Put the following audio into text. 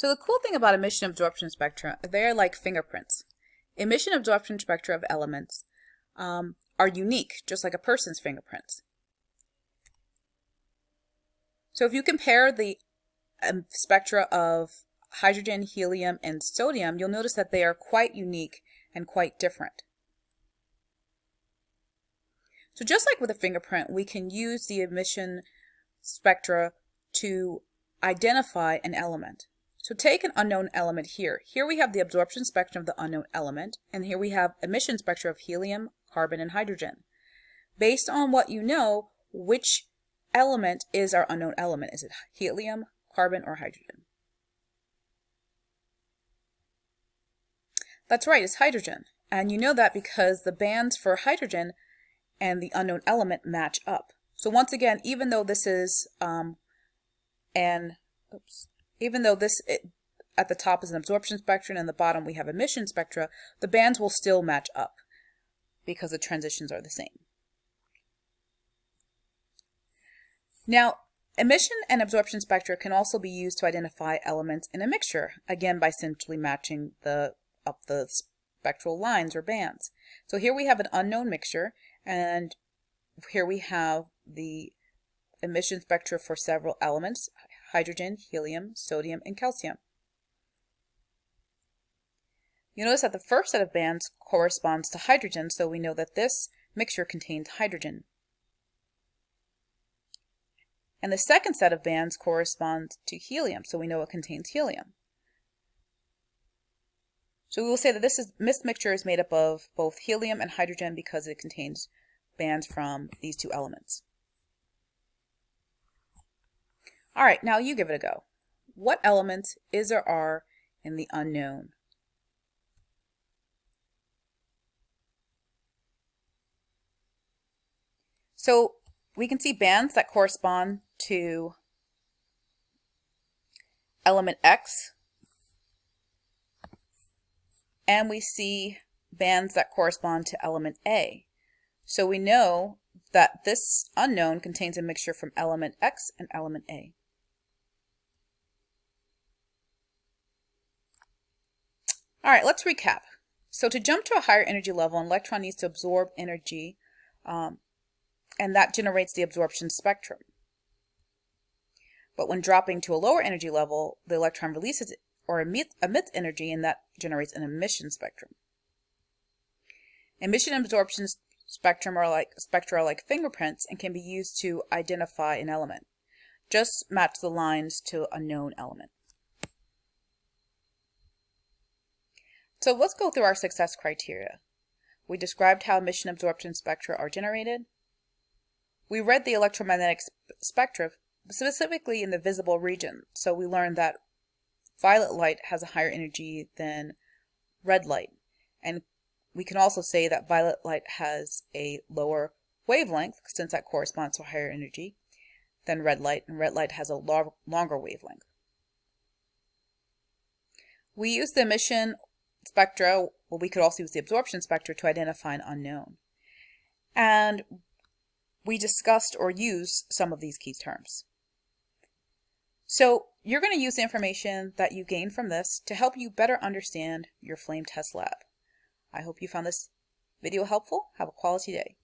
So the cool thing about emission absorption spectra, they're like fingerprints. Emission absorption spectra of elements are unique, just like a person's fingerprints. So if you compare the spectra of hydrogen, helium, and sodium, you'll notice that they are quite unique and quite different. So just like with a fingerprint, we can use the emission spectra to identify an element. So take an unknown element here. Here we have the absorption spectrum of the unknown element, and here we have emission spectra of helium, carbon, and hydrogen. Based on what you know, which element is our unknown element? Is it helium, carbon, or hydrogen? That's right, it's hydrogen. And you know that because the bands for hydrogen and the unknown element match up. So once again, even though this is at the top is an absorption spectrum and the bottom we have emission spectra, the bands will still match up because the transitions are the same. Now, emission and absorption spectra can also be used to identify elements in a mixture, again by simply matching up the spectral lines or bands. So here we have an unknown mixture, and here we have the emission spectra for several elements: hydrogen, helium, sodium, and calcium. You notice that the first set of bands corresponds to hydrogen, so we know that this mixture contains hydrogen. And the second set of bands corresponds to helium, so we know it contains helium. So we will say that this mixture is made up of both helium and hydrogen because it contains bands from these two elements. All right, now you give it a go. What elements is or are in the unknown? So we can see bands that correspond to element X, and we see bands that correspond to element A. So we know that this unknown contains a mixture from element X and element A. All right, let's recap. So to jump to a higher energy level, an electron needs to absorb energy, and that generates the absorption spectrum. But when dropping to a lower energy level, the electron releases or emits energy, and that generates an emission spectrum. Emission and absorption spectra are like fingerprints and can be used to identify an element. Just match the lines to a known element. So let's go through our success criteria. We described how emission absorption spectra are generated. We read the electromagnetic spectra, specifically in the visible region. So we learned that violet light has a higher energy than red light. And we can also say that violet light has a lower wavelength, since that corresponds to a higher energy, than red light, and red light has a longer wavelength. We use the emission spectra, well, we could also use the absorption spectra to identify an unknown. And we discussed or used some of these key terms. So you're going to use the information that you gained from this to help you better understand your flame test lab. I hope you found this video helpful. Have a quality day.